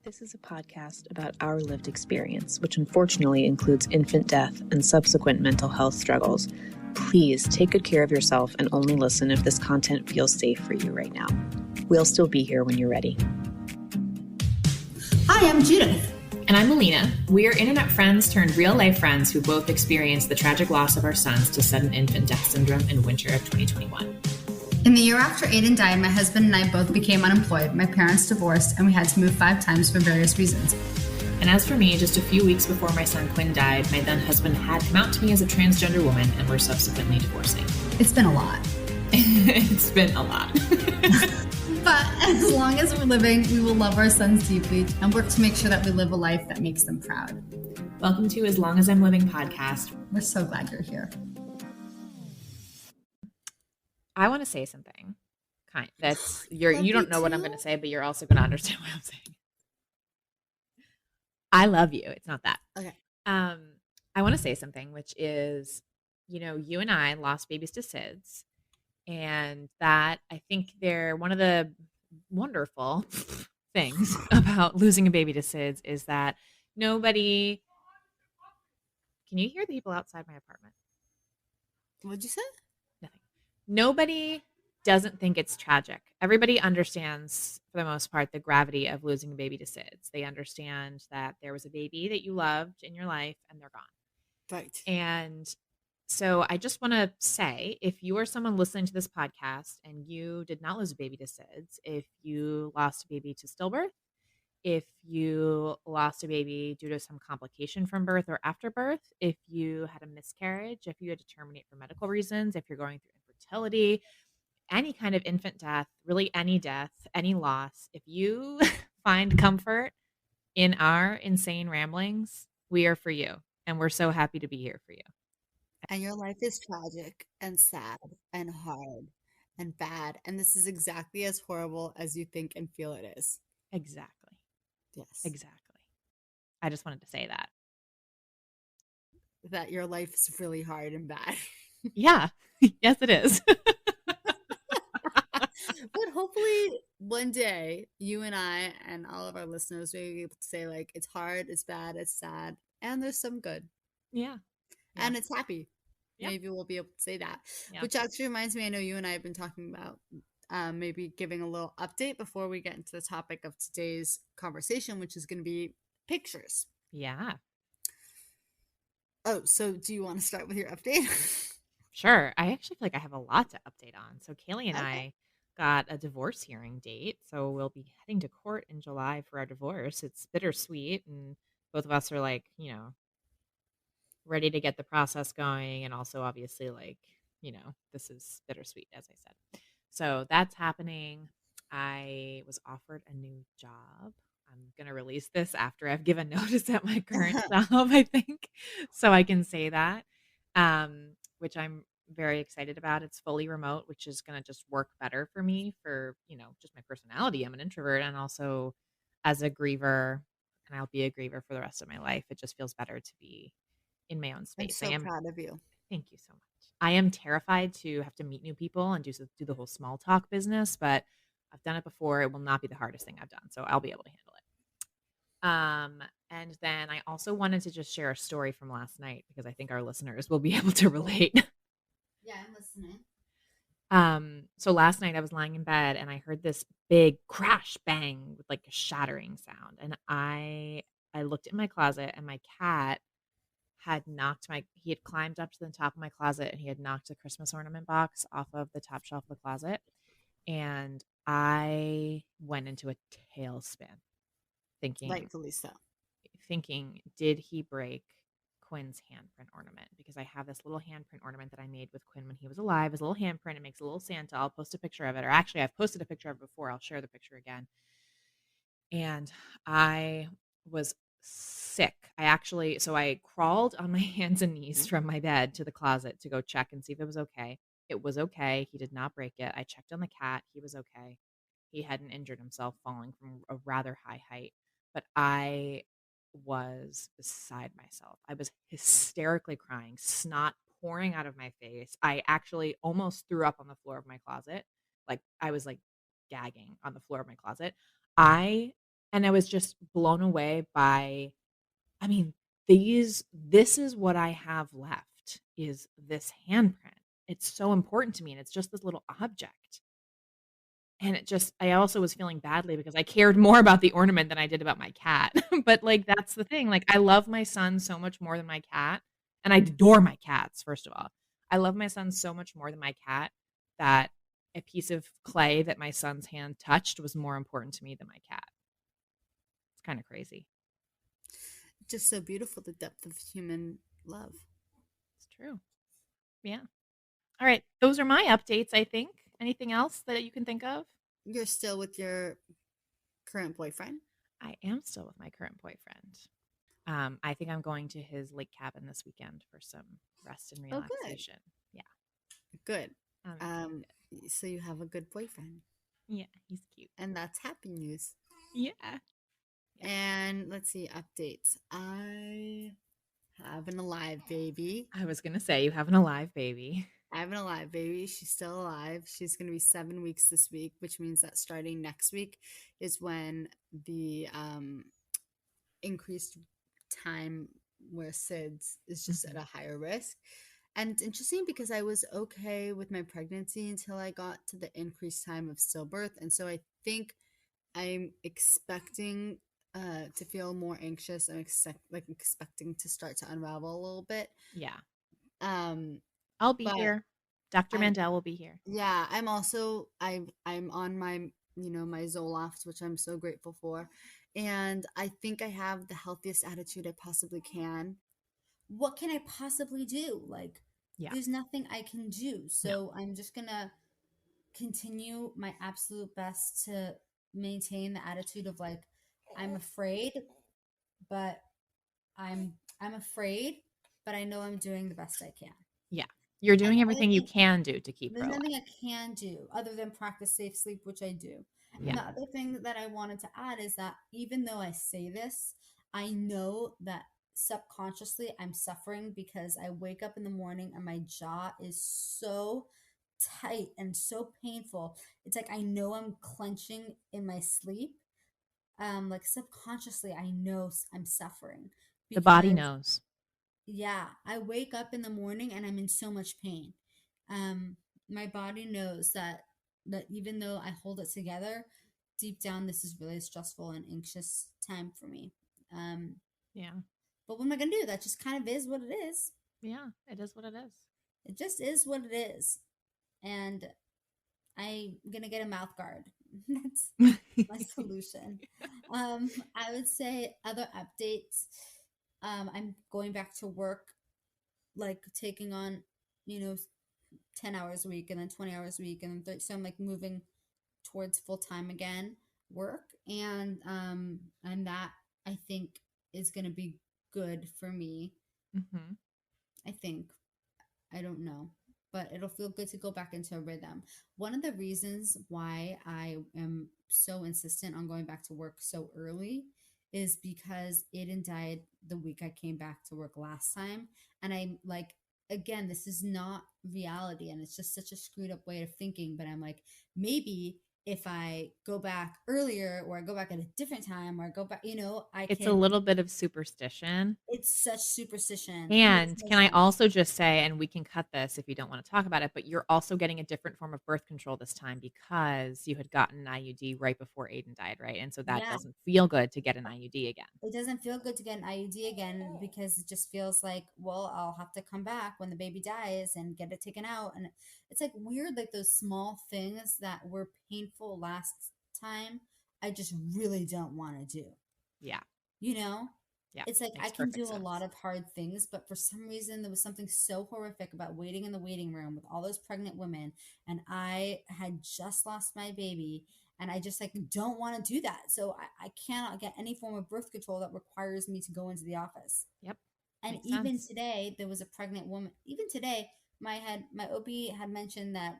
This is a podcast about our lived experience, which unfortunately includes infant death and subsequent mental health struggles. Please take good care of yourself and only listen if this content feels safe for you right now. We'll still be here when you're ready. Hi, I'm Judith. And I'm Alina. We are internet friends turned real-life friends who both experienced the tragic loss of our sons to sudden infant death syndrome in winter of 2021. In the year after Aiden died, my husband and I both became unemployed. My parents divorced, and we had to move 5 times for various reasons. And as for me, just a few weeks before my son Quinn died, my then husband had come out to me as a transgender woman, and we're subsequently divorcing. It's been a lot. It's been a lot. But as long as we're living, we will love our sons deeply and work to make sure that we live a life that makes them proud. Welcome to As Long As I'm Living podcast. We're so glad you're here. I want to say something. You don't know what I'm going to say, but you're also going to understand what I'm saying. I love you. It's not that. Okay. I want to say something, which is, you and I lost babies to SIDS, and that I think they're one of the wonderful things about losing a baby to SIDS is that nobody. Can you hear the people outside my apartment? What'd you say? Nothing. Nobody doesn't think it's tragic. Everybody understands, for the most part, the gravity of losing a baby to SIDS. They understand that there was a baby that you loved in your life and they're gone. Right. And so I just want to say, if you are someone listening to this podcast and you did not lose a baby to SIDS, if you lost a baby to stillbirth, if you lost a baby due to some complication from birth or after birth, if you had a miscarriage, if you had to terminate for medical reasons, if you're going through infertility, any kind of infant death, really any death, any loss, if you find comfort in our insane ramblings, we are for you. And we're so happy to be here for you. And your life is tragic and sad and hard and bad. And this is exactly as horrible as you think and feel it is. Exactly. Yes. Exactly. I just wanted to say that. That your life is really hard and bad. Yeah. Yes, it is. But hopefully one day you and I and all of our listeners will be able to say, like, it's hard, it's bad, it's sad, and there's some good. Yeah. And it's happy. Yeah. Maybe we'll be able to say that. Yeah. Which actually reminds me, I know you and I have been talking about maybe giving a little update before we get into the topic of today's conversation, which is going to be pictures. Yeah. Oh, so do you want to start with your update? Sure. I actually feel like I have a lot to update on. So Kaylee and I got a divorce hearing date. So we'll be heading to court in July for our divorce. It's bittersweet. And both of us are like, ready to get the process going. And also obviously this is bittersweet, as I said. So that's happening. I was offered a new job. I'm going to release this after I've given notice at my current job, I think. So I can say that, which I'm very excited about. It's fully remote, which is going to just work better for me for, just my personality. I'm an introvert, and also as a griever, and I'll be a griever for the rest of my life. It just feels better to be in my own space. I'm so proud of you. Thank you so much. I am terrified to have to meet new people and do the whole small talk business, but I've done it before. It will not be the hardest thing I've done, so I'll be able to handle it. And then I also wanted to just share a story from last night because I think our listeners will be able to relate. Yeah, I'm listening. So last night I was lying in bed and I heard this big crash bang with like a shattering sound, and I looked in my closet and my cat had climbed up to the top of my closet and he had knocked a Christmas ornament box off of the top shelf of the closet. And I went into a tailspin Rightfully so. Thinking, did he break Quinn's handprint ornament? Because I have this little handprint ornament that I made with Quinn when he was alive, his little handprint. It makes a little Santa. I'll post a picture of it. Or actually, I've posted a picture of it before. I'll share the picture again. And I was sick. I crawled on my hands and knees from my bed to the closet to go check and see if it was okay. It was okay. He did not break it. I checked on the cat. He was okay. He hadn't injured himself falling from a rather high height. But I was beside myself. I was hysterically crying, snot pouring out of my face. I actually almost threw up on the floor of my closet. Like I was like gagging on the floor of my closet. I And I was just blown away by, I mean, this is what I have left is this handprint. It's so important to me, and it's just this little object. And it just I also was feeling badly because I cared more about the ornament than I did about my cat. But, like, that's the thing, like, I love my son so much more than my cat, and I adore my cats, first of all. I love my son so much more than my cat that a piece of clay that my son's hand touched was more important to me than my cat. It's kinda crazy. Just so beautiful, the depth of human love. It's true. Yeah. Alright, those are my updates, I think. Anything else that you can think of? You're still with your current boyfriend? I am still with my current boyfriend. I think I'm going to his lake cabin this weekend for some rest and Oh, good. relaxation. Yeah. Good. I'm excited. So you have a good boyfriend, Yeah, he's cute. and that's happy news. Yeah. Yeah. And let's see, updates. I have an alive baby. I was going to say, you have an alive baby. I have an alive baby. She's still alive. She's going to be 7 weeks this week, which means that starting next week is when the increased time where SIDS is just at a higher risk. And it's interesting because I was okay with my pregnancy until I got to the increased time of stillbirth. And so I think I'm expecting to feel more anxious. I'm expecting to start to unravel a little bit. Yeah. I'll be here. Dr. Mandel will be here. Yeah, I'm also I'm on my my Zoloft, which I'm so grateful for, and I think I have the healthiest attitude I possibly can. What can I possibly do? Like, there's nothing I can do, so I'm just gonna continue my absolute best to maintain the attitude of like I'm afraid, but I'm afraid, but I know I'm doing the best I can. Yeah. You're doing everything you can do to keep her alive. There's nothing I can do other than practice safe sleep, which I do. Yeah. And the other thing that I wanted to add is that even though I say this, I know that subconsciously I'm suffering because I wake up in the morning and my jaw is so tight and so painful. It's like I know I'm clenching in my sleep. Like subconsciously, I know I'm suffering. The body knows. Yeah, I wake up in the morning and I'm in so much pain. My body knows that even though I hold it together, deep down this is really a stressful and anxious time for me. Yeah. But what am I gonna do? That just kind of is what it is. Yeah, it is what it is. It just is what it is. And I'm gonna get a mouth guard. That's my solution. I would say other updates. I'm going back to work, like taking on, 10 hours a week and then 20 hours a week. And so I'm like moving towards full-time again work. And that I think is going to be good for me. Mm-hmm. I think, I don't know, but it'll feel good to go back into a rhythm. One of the reasons why I am so insistent on going back to work so early is because Aiden died the week I came back to work last time. And I'm like, again, this is not reality. And it's just such a screwed up way of thinking. But I'm like, maybe if I go back earlier or I go back at a different time or I go back, It's a little bit of superstition. It's such superstition. And can I also just say, and we can cut this if you don't want to talk about it, but you're also getting a different form of birth control this time because you had gotten an IUD right before Aiden died, right? And so that doesn't feel good to get an IUD again. It doesn't feel good to get an IUD again because it just feels like, well, I'll have to come back when the baby dies and get it taken out. And it's like weird, like those small things that were painful last time, I just really don't want to do. Yeah. Yeah, it's like I can do a lot of hard things, but for some reason there was something so horrific about waiting in the waiting room with all those pregnant women, and I had just lost my baby, and I just like don't want to do that. So I cannot get any form of birth control that requires me to go into the office. Yep. And even today, there was a pregnant woman. Even today, my OB had mentioned that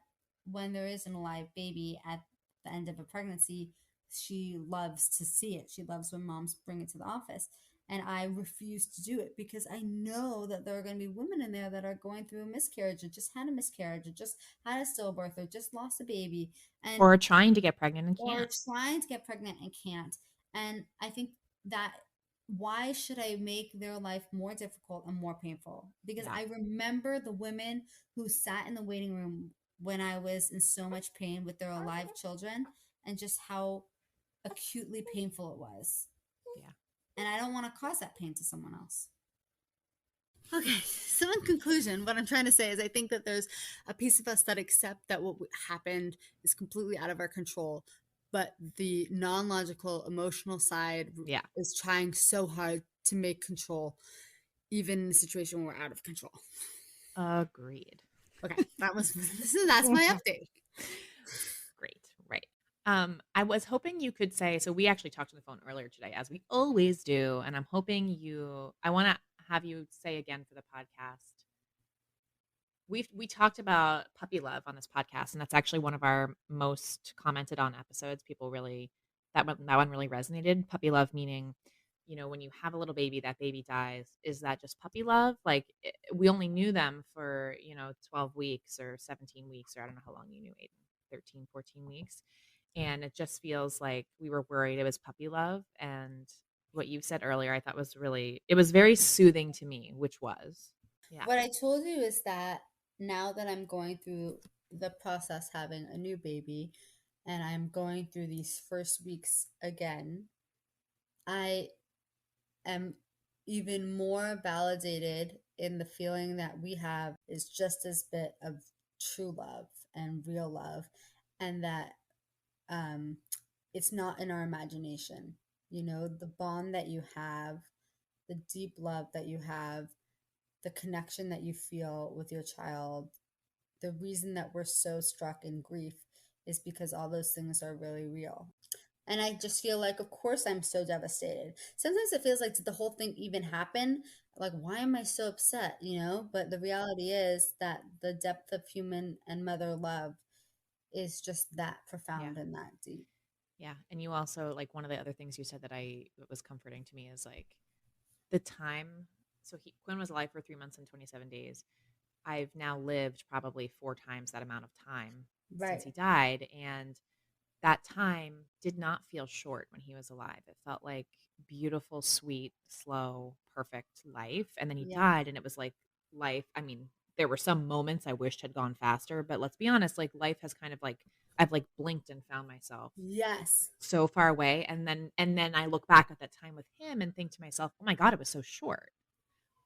when there is an alive baby at the end of a pregnancy, she loves to see it. She loves when moms bring it to the office. And I refuse to do it because I know that there are going to be women in there that are going through a miscarriage or just had a miscarriage or just had a stillbirth or just lost a baby. Or trying to get pregnant and can't. Or trying to get pregnant and can't. And I think that why should I make their life more difficult and more painful? Because Yeah. I remember the women who sat in the waiting room when I was in so much pain with their alive children, and just how acutely painful it was. Yeah. And I don't want to cause that pain to someone else. Okay, so in conclusion, what I'm trying to say is I think that there's a piece of us that accept that what happened is completely out of our control, but the non-logical emotional side Yeah. is trying so hard to make control, even in a situation when we're out of control. Agreed. Okay, that's my update. Great. Right. I was hoping you could say, so we actually talked on the phone earlier today, as we always do, and I'm hoping I want to have you say again for the podcast. We talked about puppy love on this podcast, and that's actually one of our most commented on episodes. People really, that one really resonated. Puppy love meaning, when you have a little baby, that baby dies. Is that just puppy love? Like we only knew them for, 12 weeks or 17 weeks, or I don't know how long you knew Aiden, 13, 14 weeks. And it just feels like we were worried it was puppy love. And what you said earlier, I thought it was very soothing to me, which was, yeah. What I told you is that now that I'm going through the process having a new baby and I'm going through these first weeks again, I am even more validated in the feeling that we have is just as bit of true love and real love, and that it's not in our imagination. The bond that you have, the deep love that you have, the connection that you feel with your child, the reason that we're so struck in grief is because all those things are really real. And I just feel like, of course, I'm so devastated. Sometimes it feels like, did the whole thing even happen? Like, why am I so upset? But the reality is that the depth of human and mother love is just that profound and that deep. Yeah. And you also, like, one of the other things you said that was comforting to me is like the time. So Quinn was alive for 3 months and 27 days. I've now lived probably 4 times that amount of time since he died. And that time did not feel short when he was alive. It felt like beautiful, sweet, slow, perfect life. And then he died, and it was like life. I mean, there were some moments I wished had gone faster, but let's be honest, like life has kind of like I've like blinked and found myself so far away. And then I look back at that time with him and think to myself, oh my God, it was so short.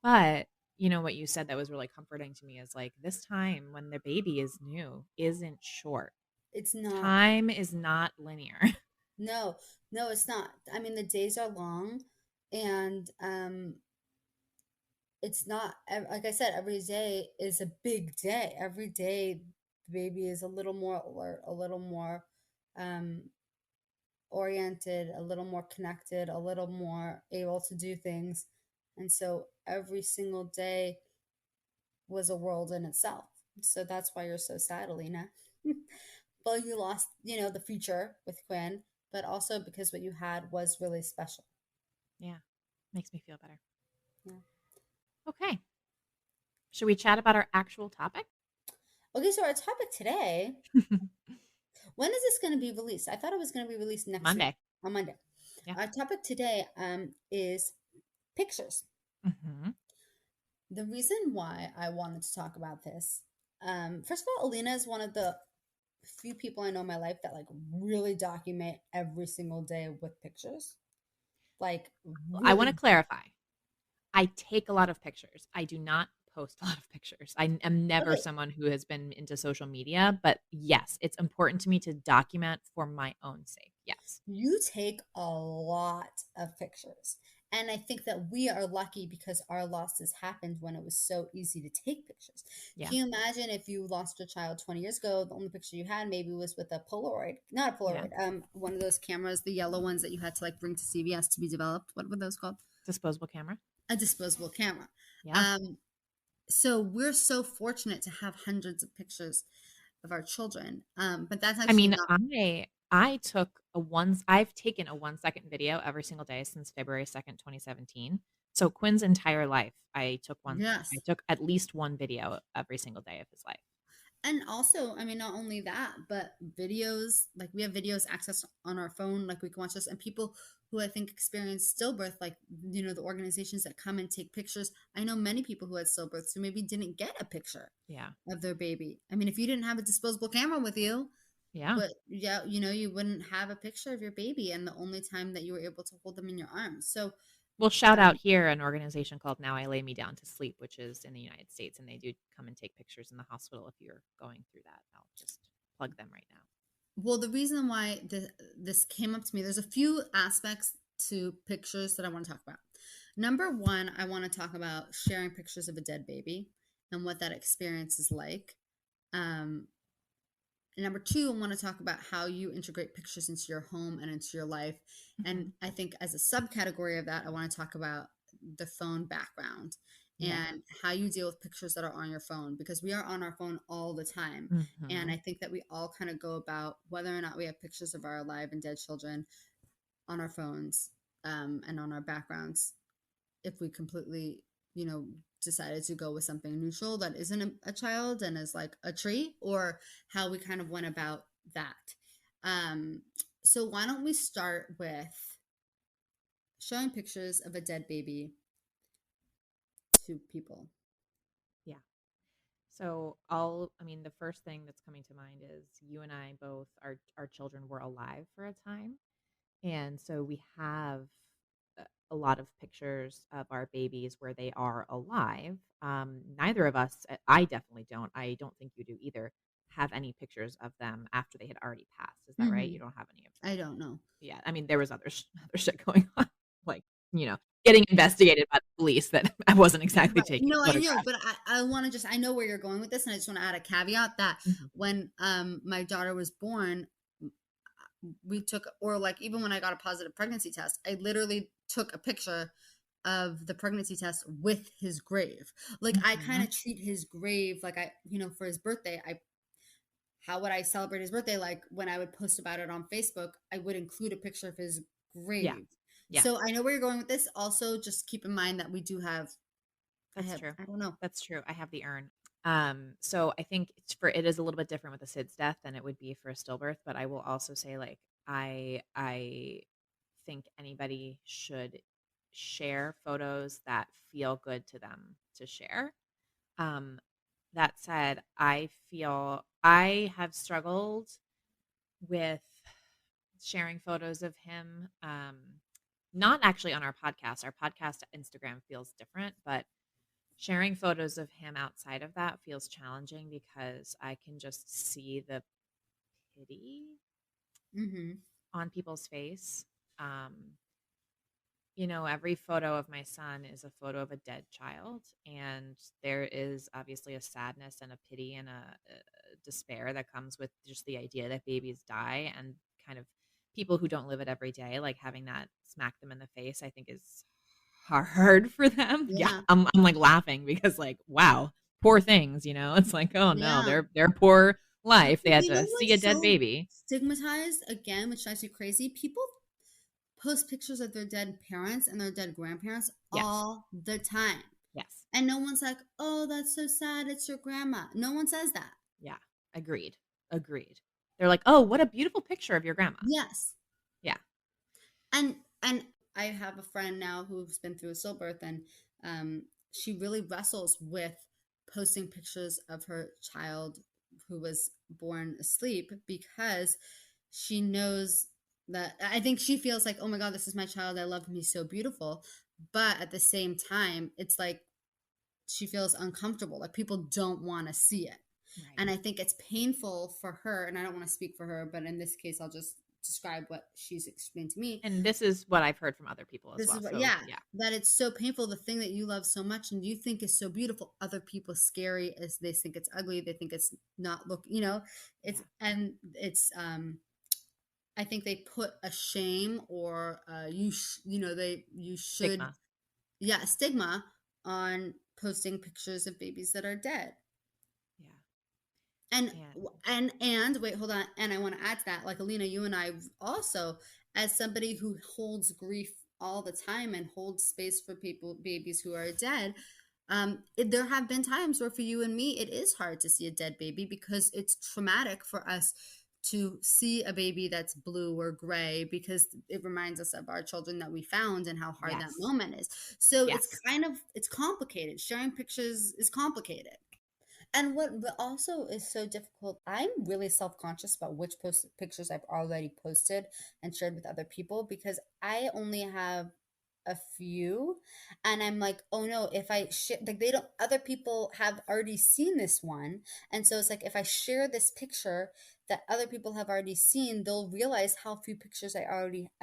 But what you said that was really comforting to me is like this time when the baby is new isn't short. It's not. Time is not linear. No, it's not. I mean, the days are long, and it's not, like I said, every day is a big day. Every day, the baby is a little more alert, a little more oriented, a little more connected, a little more able to do things. And so every single day was a world in itself. So that's why you're so sad, Alina. Well, you lost, the future with Quinn, but also because what you had was really special. Yeah. Makes me feel better. Yeah. Okay. Should we chat about our actual topic? Okay, so our topic today, when is this going to be released? I thought it was going to be released next Monday. week, on Monday. Yeah. Our topic today is pictures. Mm-hmm. The reason why I wanted to talk about this, first of all, Alina is one of the few people I know in my life that like really document every single day with pictures. Like, really. I want to clarify. I take a lot of pictures. I do not post a lot of pictures. I am never someone who has been into social media, but yes, it's important to me to document for my own sake. Yes. You take a lot of pictures. And I think that we are lucky because our losses happened when it was so easy to take pictures. Yeah. Can you imagine if you lost your child 20 years ago, the only picture you had maybe was with a Polaroid, not a Polaroid, one of those cameras, the yellow ones that you had to like bring to CVS to be developed. What were those called? Disposable camera. A disposable camera. Yeah. So we're so fortunate to have hundreds of pictures of our children. But that's actually I've taken a 1-second video every single day since February 2nd, 2017. So Quinn's entire life, I took at least one video every single day of his life. And also, I mean, not only that, but videos, like we have videos accessed on our phone, like we can watch this. And people who I think experience stillbirth, like, the organizations that come and take pictures. I know many people who had stillbirths who maybe didn't get a picture Yeah. of their baby. I mean, if you didn't have a disposable camera with you, Yeah. but yeah, you wouldn't have a picture of your baby. And the only time that you were able to hold them in your arms. So, Well, shout out here an organization called Now I Lay Me Down to Sleep, which is in the United States, and they do come and take pictures in the hospital if you're going through that. I'll just plug them right now. well, the reason why this came up to me, there's a few aspects to pictures that I want to talk about. Number one, I want to talk about sharing pictures of a dead baby and what that experience is like. Number two, I want to talk about how you integrate pictures into your home and into your life. And I think as a subcategory of that, I want to talk about the phone background and how you deal with pictures that are on your phone, because we are on our phone all the time. And I think that we all kind of go about whether or not we have pictures of our alive and dead children on our phones and on our backgrounds. If we completely, decided to go with something neutral that isn't a child and is like a tree, or how we kind of went about that. So why don't we start with showing pictures of a dead baby to people? Yeah. So the first thing that's coming to mind is you and I both, our children were alive for a time. And so we have a lot of pictures of our babies where they are alive. Neither of us, I definitely don't. I don't think you do either. Have any pictures of them after they had already passed. Is that right? You don't have any of them. I don't know. Yeah. I mean, there was other shit going on, like, getting investigated by the police that I wasn't exactly Right. taking No, I know, photographs. but I want to I know where you're going with this, and I just want to add a caveat that when my daughter was born, we took, or like even when I got a positive pregnancy test, I literally took a picture of the pregnancy test with his grave. Like I kind of treat his grave like for his birthday, how would I celebrate his birthday? Like when I would post about it on Facebook, I would include a picture of his grave. Yeah. So I know where you're going with this. Also, just keep in mind that we do have. That's true. I don't know. That's true. I have the urn. So I think it is a little bit different with a SIDS death than it would be for a stillbirth. But I will also say, like, I think anybody should share photos that feel good to them to share. That said, I feel I have struggled with sharing photos of him. Not actually on our podcast. Our podcast Instagram feels different, but sharing photos of him outside of that feels challenging because I can just see the pity on people's face. Every photo of my son is a photo of a dead child, and there is obviously a sadness and a pity and a despair that comes with just the idea that babies die, and kind of people who don't live it every day, like having that smack them in the face, I think is hard for them. Yeah. I'm like laughing because, like, wow, poor things, it's like, oh no, their poor life. They had to see a dead baby. Stigmatized again, which drives you crazy. People post pictures of their dead parents and their dead grandparents all the time. Yes. And no one's like, oh, that's so sad, it's your grandma. No one says that. Yeah. Agreed. They're like, oh, what a beautiful picture of your grandma. Yes. Yeah. And I have a friend now who's been through a stillbirth, and she really wrestles with posting pictures of her child who was born asleep, because she knows that, I think she feels like, oh my God, this is my child. I love him. He's so beautiful. But at the same time, it's like she feels uncomfortable. Like people don't want to see it. Right. And I think it's painful for her. And I don't want to speak for her, but in this case, I'll just describe what she's explained to me. And this is what I've heard from other people as well. That it's so painful. The thing that you love so much and you think is so beautiful, other people scary as they think it's ugly. They think it's not I think they put a shame or you should stigma on posting pictures of babies that are dead. And wait, hold on. And I want to add to that, like Alina, you and I also, as somebody who holds grief all the time and holds space for babies who are dead, There have been times where for you and me, it is hard to see a dead baby because it's traumatic for us to see a baby that's blue or gray because it reminds us of our children that we found and how hard that Yes. moment is. So Yes. it's complicated. Sharing pictures is complicated. And what also is so difficult, I'm really self-conscious about which pictures I've already posted and shared with other people because I only have a few, and I'm like, oh no, if I share, like they don't, other people have already seen this one, and so it's like if I share this picture that other people have already seen, they'll realize how few pictures I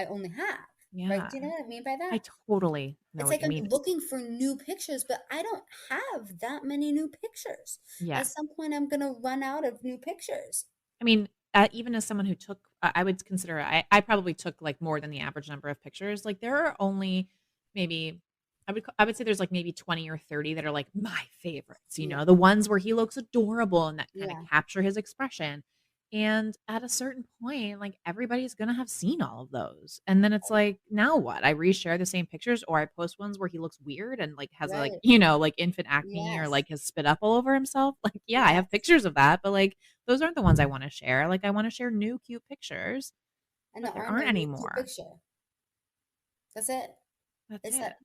only have. Right? Yeah. Do you know what I mean by I that? totally know It's what like you I'm mean. looking for new pictures, but I don't have that many new pictures. Yeah. At some point, I'm gonna run out of new pictures. I mean, even as someone who took, I would consider I probably took like more than the average number of pictures. Like there are only maybe I would say there's like maybe 20 or 30 that are like my favorites, you Yeah, know, the ones where he looks adorable and that kind of yeah, capture his expression. And at a certain point, like everybody's gonna have seen all of those. And then it's like, now what? I reshare the same pictures or I post ones where he looks weird and like has like, right. you know, like infant acne or Yes, like has spit up all over himself. Like, yeah, I have yes. pictures of that, but like those aren't the ones I wanna share. Like, I wanna share new cute pictures, And but there there are aren't no new cute anymore. picture. That's it. That's It's it. that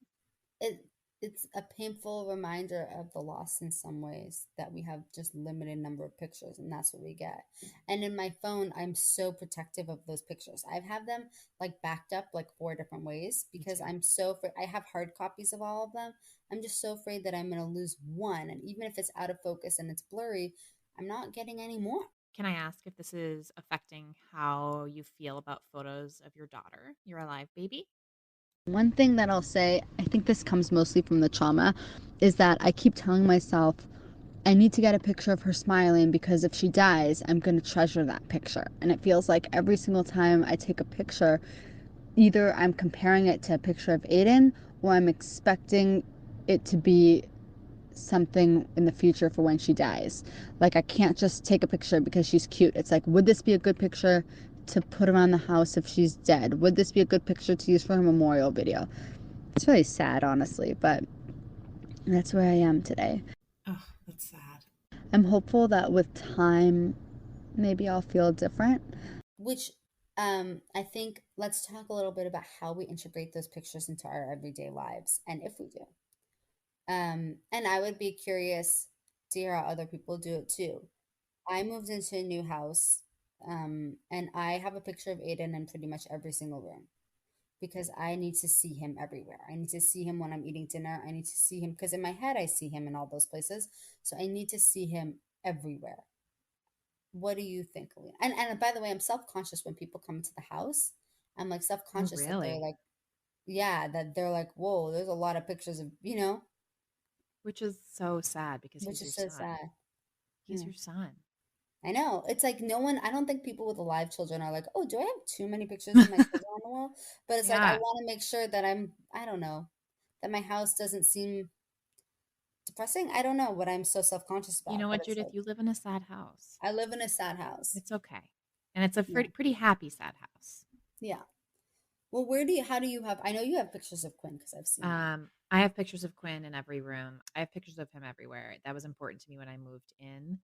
it. It's a painful reminder of the loss in some ways that we have just limited number of pictures, and that's what we get. And in my phone, I'm so protective of those pictures. I have them like backed up like 4 different ways Me because too. I'm so afraid. I have hard copies of all of them. I'm just so afraid that I'm going to lose one, and even if it's out of focus and it's blurry, I'm not getting any more. Can I ask if this is affecting how you feel about photos of your daughter, your alive baby? One thing that I'll say, I think this comes mostly from the trauma, is that I keep telling myself I need to get a picture of her smiling because if she dies, I'm going to treasure that picture. And it feels like every single time I take a picture, either I'm comparing it to a picture of Aiden or I'm expecting it to be something in the future for when she dies. Like I can't just take a picture because she's cute. It's like, would this be a good picture to put around the house if she's dead? Would this be a good picture to use for her memorial video? It's really sad, honestly, but that's where I am today. Oh, that's sad. I'm hopeful that with time, maybe I'll feel different. Which I think let's talk a little bit about how we integrate those pictures into our everyday lives and if we do. And I would be curious to hear how other people do it too. I moved into a new house, and I have a picture of Aiden in pretty much every single room because I need to see him everywhere. I need to see him when I'm eating dinner. I need to see him because in my head I see him in all those places. So I need to see him everywhere. What do you think, Alina? And by the way, I'm self-conscious when people come into the house. I'm like Oh, self-conscious that they're really? like, yeah, that they're like, whoa, there's a lot of pictures of, Which is so sad because which he's is your so son. sad. He's Yeah. your son. I know. It's like no one, I don't think people with alive children are like, oh, do I have too many pictures of my children on the wall? But it's like, I Yeah. want to make sure that I don't know, that my house doesn't seem depressing. I don't know what I'm so self-conscious You know about, but what, it's Judith? like, You live in a sad house. I live in a sad house. It's okay. And it's a Yeah. pretty happy sad house. Yeah. Well, how do you have, I know you have pictures of Quinn because I've seen them. I have pictures of Quinn in every room. I have pictures of him everywhere. That was important to me when I moved in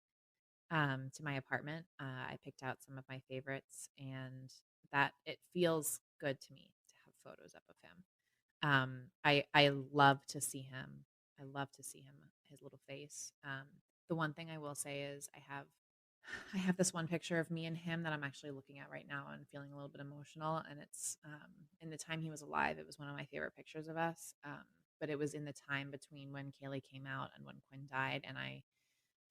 to my apartment. I picked out some of my favorites, and that it feels good to me to have photos up of him. I love to see him. I love to see him, his little face. The one thing I will say is I have this one picture of me and him that I'm actually looking at right now and feeling a little bit emotional. And it's in the time he was alive. It was one of my favorite pictures of us. But it was in the time between when Kaylee came out and when Quinn died. And I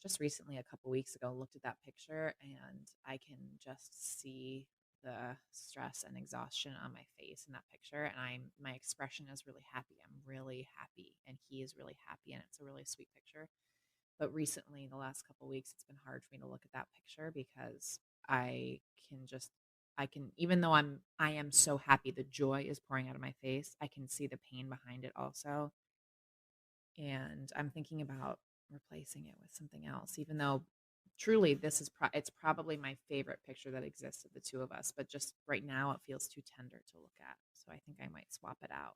just recently, a couple weeks ago, looked at that picture and I can just see the stress and exhaustion on my face in that picture. And my expression is really happy. I'm really happy and he is really happy. And it's a really sweet picture. But recently, the last couple weeks, it's been hard for me to look at that picture because I can just I can even though I am so happy, the joy is pouring out of my face. I can see the pain behind it also, and I'm thinking about replacing it with something else. Even though truly this is it's probably my favorite picture that exists of the two of us, but just right now it feels too tender to look at. So I think I might swap it out.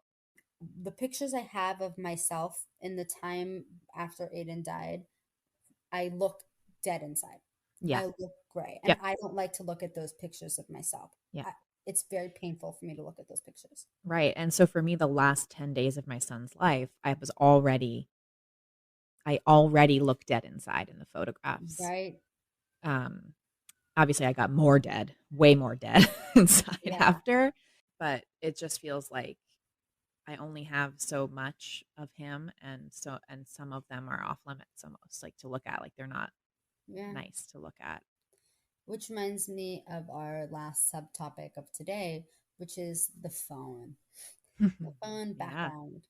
the pictures I have of myself in the time after Aiden died, I look dead inside. Yeah. I look gray. And Yep. I don't like to look at those pictures of myself. Yeah. It's very painful for me to look at those pictures. Right. And so for me, the last 10 days of my son's life, I already looked dead inside in the photographs. Right. Obviously I got more dead, way more dead inside Yeah. after, but it just feels like I only have so much of him, and some of them are off limits almost, like, to look at, like they're not Yeah. nice to look at. Which reminds me of our last subtopic of today, which is the phone. The phone Yeah. background.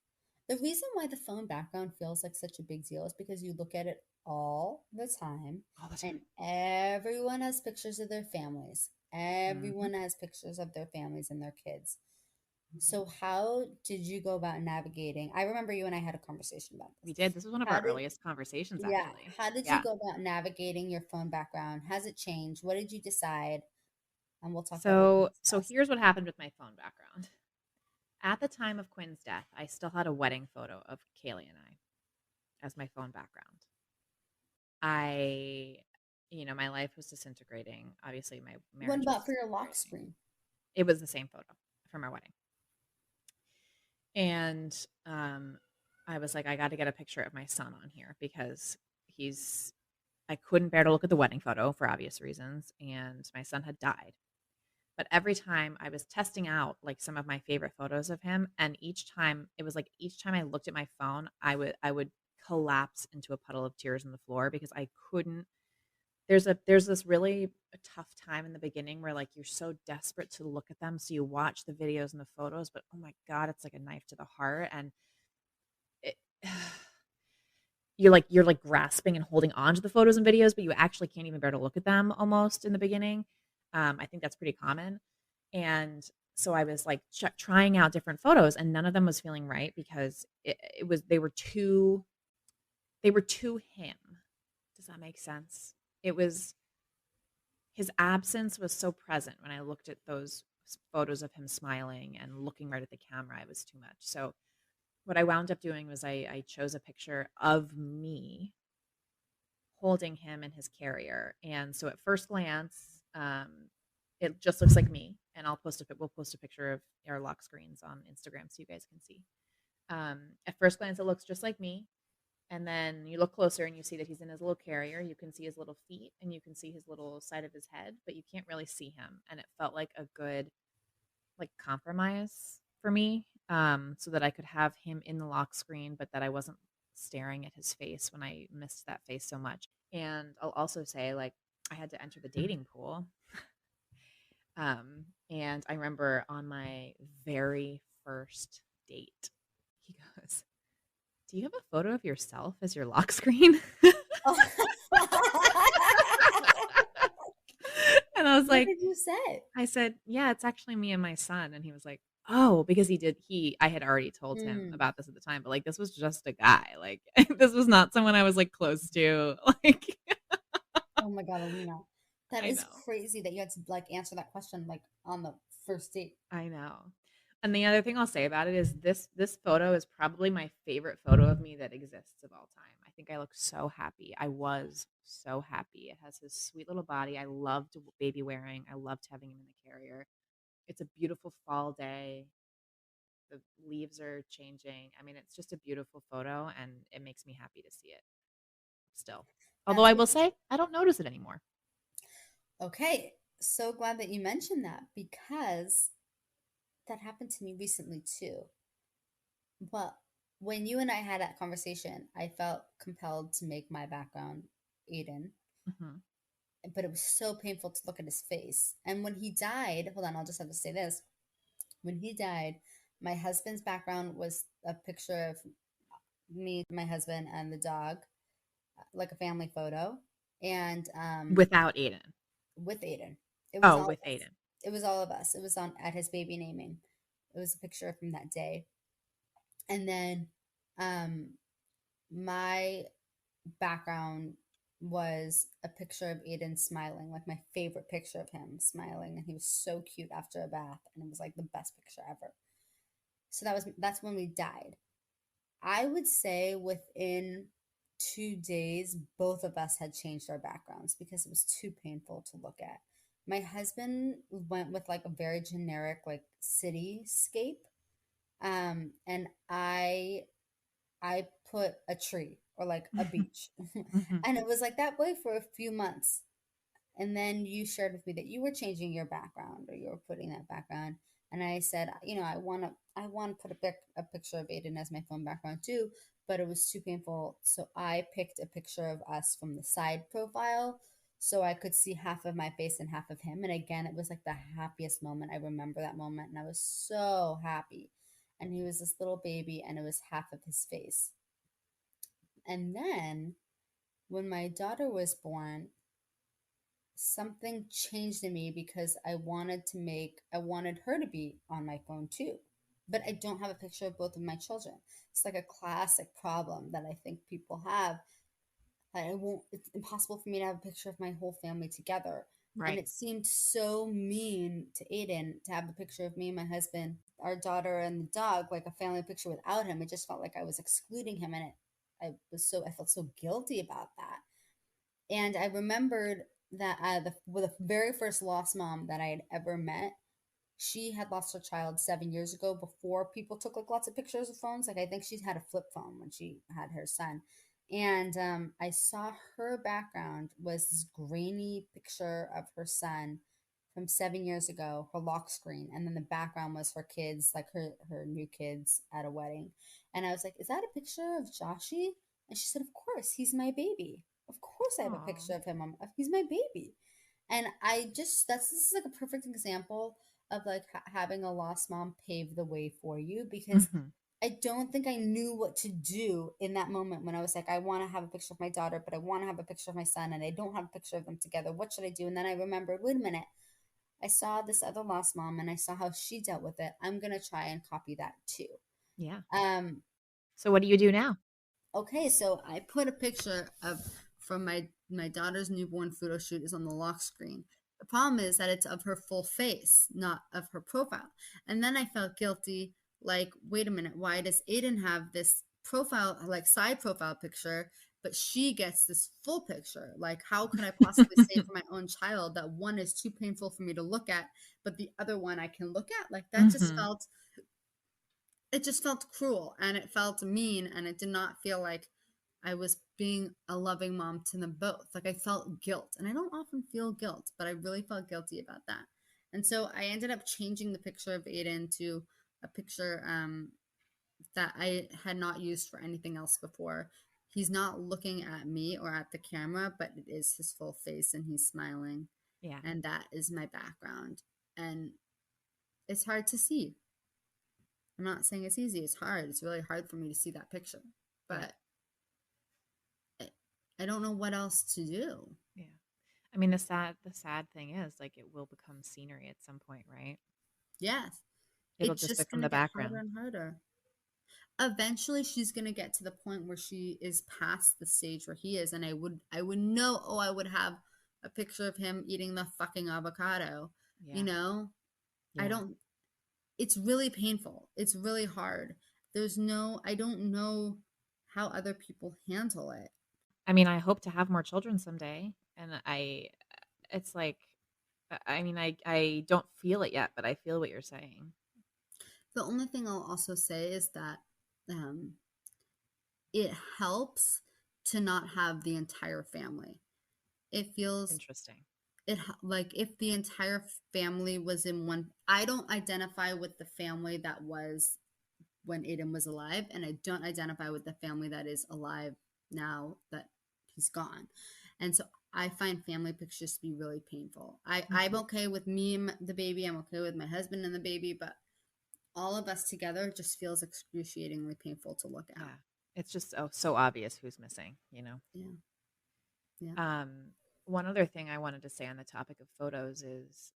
The reason why the phone background feels like such a big deal is because you look at it all the time, All the time. and everyone has pictures of their families. Mhm. Everyone has pictures of their families and their kids. So how did you go about navigating? I remember you and I had a conversation about We this. did. This was one of How our did earliest conversations, Yeah, actually. how did you Yeah. go about navigating your phone background? Has it changed? What did you decide? And we'll talk about what you So discussed. here's what happened with my phone background. At the time of Quinn's death, I still had a wedding photo of Kaylee and I as my phone background. My life was disintegrating. Obviously, my What marriage was about for your lock disintegrating. screen? It was the same photo from our wedding. And I was like, I got to get a picture of my son on here because I couldn't bear to look at the wedding photo for obvious reasons. And my son had died. But every time I was testing out like some of my favorite photos of him, and each time I looked at my phone, I would collapse into a puddle of tears on the floor because I couldn't. There's this really tough time in the beginning where like you're so desperate to look at them, so you watch the videos and the photos, but oh my god, it's like a knife to the heart, and it, you're like grasping and holding on to the photos and videos, but you actually can't even bear to look at them almost in the beginning. I think that's pretty common. And so I was like trying out different photos, and none of them was feeling right because they were too him. Does that make sense? His absence was so present when I looked at those photos of him smiling and looking right at the camera. It was too much. So what I wound up doing was I chose a picture of me holding him in his carrier. And so at first glance, it just looks like me. And we'll post a picture of our lock screens on Instagram so you guys can see. At first glance, it looks just like me. And then you look closer and you see that he's in his little carrier. You can see his little feet and you can see his little side of his head, but you can't really see him. And it felt like a good like compromise for me, so that I could have him in the lock screen, but that I wasn't staring at his face when I missed that face so much. And I'll also say like I had to enter the dating pool. And I remember on my very first date, he goes, "Do you have a photo of yourself as your lock screen?" And I was What like, did you say? I said, "Yeah, it's actually me and my son." And he was like, "Oh," because I had already told him about this at the time, but like this was just a guy. Like this was not someone I was like close to. Like Oh my God, Alina. That I is know. crazy that you had to like answer that question like on the first date. I know. And the other thing I'll say about it is this photo is probably my favorite photo of me that exists of all time. I think I look so happy. I was so happy. It has his sweet little body. I loved baby wearing. I loved having him in the carrier. It's a beautiful fall day. The leaves are changing. I mean, it's just a beautiful photo and it makes me happy to see it still. Although That's I will really say I don't notice it anymore. okay. So glad that you mentioned that because that happened to me recently too. Well, when you and I had that conversation, I felt compelled to make my background Aiden, Mhm. but it was so painful to look at his face. And when he died, hold on, I'll just have to say this. When he died, my husband's background was a picture of me, my husband, and the dog, like a family photo. And Without Aiden. with Aiden, it was Oh, all with of us. Aiden. It was all of us. It was on at his baby naming. It was a picture from that day. And then my background was a picture of Aiden smiling, like my favorite picture of him smiling. And he was so cute after a bath. And it was like the best picture ever. So that's when we died. I would say within 2 days, both of us had changed our backgrounds because it was too painful to look at. My husband went with like a very generic like cityscape, and I put a tree or like a beach, Hmm. and it was like that way for a few months. And then you shared with me that you were changing your background or you were putting that background. And I said, I want to put a picture of Aiden as my phone background too, but it was too painful. So I picked a picture of us from the side profile so I could see half of my face and half of him. And again, it was like the happiest moment. I remember that moment and I was so happy. And he was this little baby and it was half of his face. And then when my daughter was born, something changed in me because I wanted her to be on my phone too. But I don't have a picture of both of my children. It's like a classic problem that I think people have. It's impossible for me to have a picture of my whole family together. And Right. it seemed so mean to Aiden to have a picture of me and my husband, our daughter and the dog, like a family picture without him. It just felt like I was excluding him, and I felt so guilty about that. And I remembered that the very first lost mom that I had ever met, she had lost her child 7 years ago before people took like lots of pictures of phones. Like I think she had a flip phone when she had her son. And I saw her background was this grainy picture of her son from 7 years ago, her lock screen, and then the background was her kids, like her new kids at a wedding. And I was like, "Is that a picture of Joshy?" And she said, "Of course, he's my baby. Of course, I have a Aw. picture of him. He's my baby." And this is like a perfect example of like having a lost mom pave the way for you, because Hmm. I don't think I knew what to do in that moment when I was like, I want to have a picture of my daughter, but I want to have a picture of my son, and I don't have a picture of them together. What should I do? And then I remembered, wait a minute, I saw this other lost mom and I saw how she dealt with it. I'm gonna try and copy that too. Yeah. Um, So what do you do now? okay, so I put a picture of from my daughter's newborn photo shoot is on the lock screen. The problem is that it's of her full face, not of her profile. And then I felt guilty, like, wait a minute, why does Aiden have this profile, like side profile picture, but she gets this full picture? Like, how could I possibly say for my own child that one is too painful for me to look at, but the other one I can look at? Like, that just Hmm. felt it just felt cruel and it felt mean, and it did not feel like I was being a loving mom to them both. Like I felt guilt, and I don't often feel guilt, but I really felt guilty about that. And so I ended up changing the picture of Aiden to a picture that I had not used for anything else before. He's not looking at me or at the camera, but it is his full face and he's smiling. Yeah. And that is my background. And it's hard to see. I'm not saying it's easy. It's hard. It's really hard for me to see that picture. Yeah. But I don't know what else to do. Yeah. I mean, the sad thing is like it will become scenery at some point, right? Yes. It'll It's just just become going to the get harder background. and harder. Eventually she's going to get to the point where she is past the stage where he is, and I would know, oh, I would have a picture of him eating the fucking avocado. You Yeah. know? I Yeah. don't It's really painful. It's really hard. I don't know how other people handle it. I mean, I hope to have more children someday, and it's like, I mean, I don't feel it yet, but I feel what you're saying. The only thing I'll also say is that um, it helps to not have the entire family. It feels Interesting. like if the entire family was in one. I don't identify with the family that was when Aiden was alive, and I don't identify with the family that is alive now that he's gone. And so I find family pictures to be really painful. I'm Mhm. okay with me and the baby. I'm okay with my husband and the baby, but all of us together just feels excruciatingly painful to look at. Yeah. It's just so obvious who's missing, you know? Yeah. Yeah. Um, One other thing I wanted to say on the topic of photos is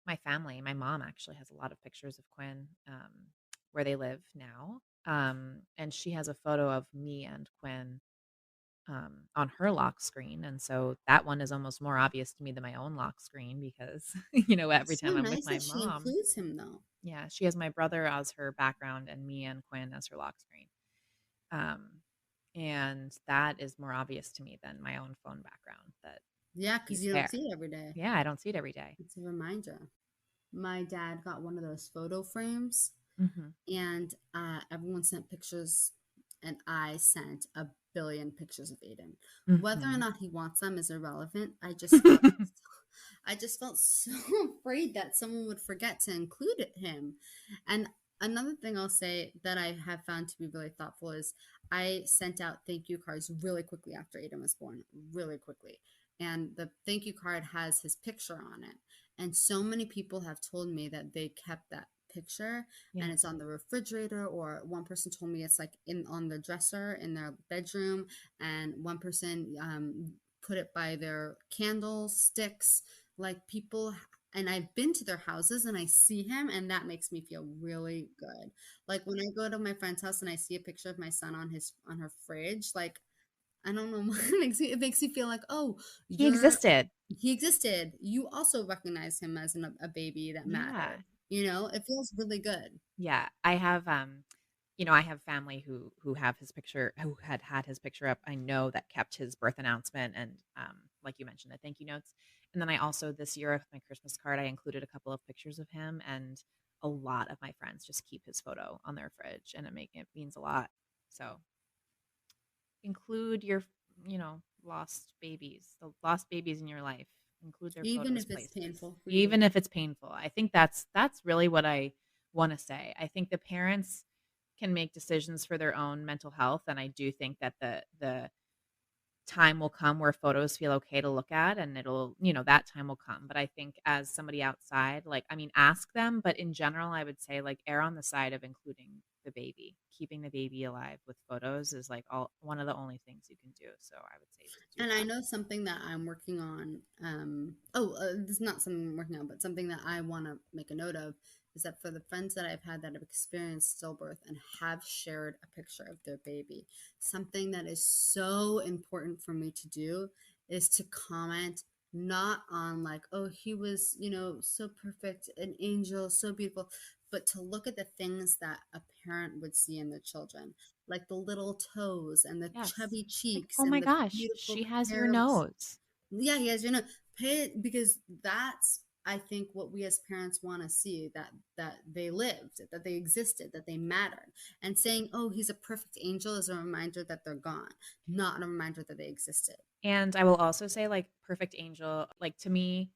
my family, my mom actually has a lot of pictures of Quinn where they live now. And she has a photo of me and Quinn on her lock screen. And so that one is almost more obvious to me than my own lock screen because, every It's so time I'm with nice my that she mom, includes him, though. yeah, she has my brother as her background and me and Quinn as her lock screen. And that is more obvious to me than my own phone background that Yeah, because he's you there. don't see it every day. Yeah, I don't see it every day. It's a reminder. My dad got one of those photo frames, and everyone sent pictures, and I sent a billion pictures of Aiden. Whether or not he wants them is irrelevant. I just felt so afraid that someone would forget to include him. And another thing I'll say that I have found to be really thoughtful is I sent out thank you cards really quickly after Aiden was born, really quickly. And the thank you card has his picture on it. And so many people have told me that they kept that picture and it's on the refrigerator, or one person told me it's like on the dresser in their bedroom, and one person put it by their candles, sticks, like people. And I've been to their houses and I see him, and that makes me feel really good. Like when I go to my friend's house and I see a picture of my son on her fridge, like I don't know, it makes me feel like, oh, he existed. He existed. You also recognize him as a baby that mattered. It feels really good. Yeah, I have I have family who have his picture, who had his picture up. I know that kept his birth announcement and like you mentioned, the thank you notes. And then I also this year with my Christmas card, I included a couple of pictures of him, and a lot of my friends just keep his photo on their fridge, and it means a lot. So include your lost babies, the lost babies in your life. Include their even photos if it's places. painful. Even if it's painful. I think that's really what I want to say. I think the parents can make decisions for their own mental health, and I do think that the time will come where photos feel okay to look at, and it'll that time will come. But I think as somebody outside, ask them, but in general I would say err on the side of including the baby. Keeping the baby alive with photos is one of the only things you can do. So I would say and I know something that I'm working on, this is not something I'm working on, but something that I want to make a note of is that for the friends that I've had that have experienced stillbirth and have shared a picture of their baby, something that is so important for me to do is to comment not on oh, he was, so perfect, an angel, so beautiful, but to look at the things that a parent would see in their children, like the little toes and the chubby cheeks. Oh my and the gosh, beautiful she has your hair. nose. Yeah, he has your nose. Pay it, because that's, I think, what we as parents want to see, that they lived, that they existed, that they mattered. And saying, oh, he's a perfect angel is a reminder that they're gone, not a reminder that they existed. And I will also say perfect angel, to me,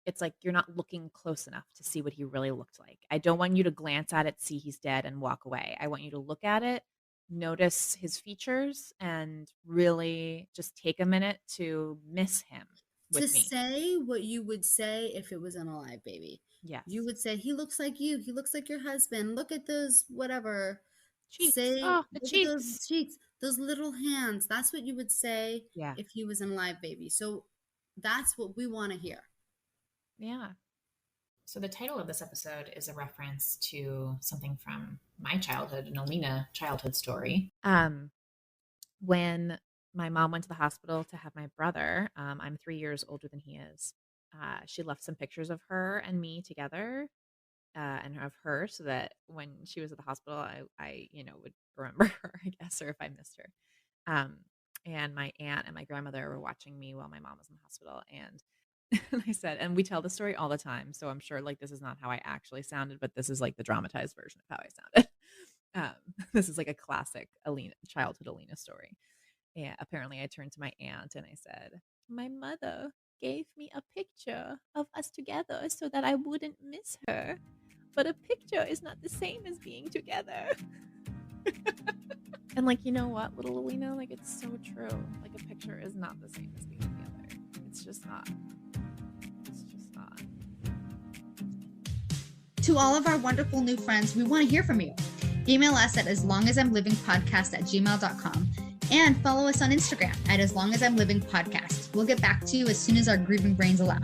it's you're not looking close enough to see what he really looked like. I don't want you to glance at it, see he's dead, and walk away. I want you to look at it, notice his features, and really just take a minute to miss him with me. Say what you would say if it was an alive baby. Yes. You would say, he looks like you. He looks like your husband. Look at those, whatever. Cheeks. Say, the cheeks. Those cheeks, those little hands. That's what you would say if he was an alive baby. So that's what we want to hear. Yeah. So the title of this episode is a reference to something from my childhood, an Alina childhood story. When my mom went to the hospital to have my brother, I'm 3 years older than he is. She left some pictures of her and me together, and of her, so that when she was at the hospital, I would remember her, I guess, or if I missed her. And my aunt and my grandmother were watching me while my mom was in the hospital, and I said, and we tell the story all the time, so I'm sure this is not how I actually sounded, but this is the dramatized version of how I sounded. This is a classic childhood Alina story. And apparently I turned to my aunt and I said, my mother gave me a picture of us together so that I wouldn't miss her. But a picture is not the same as being together. And you know what, little Alina, it's so true. A picture is not the same as being together. It's just not. It's just not. To all of our wonderful new friends, we want to hear from you. Email us at aslongasimlivingpodcast@gmail.com and follow us on Instagram at aslongasimlivingpodcast. We'll get back to you as soon as our grieving brains allow.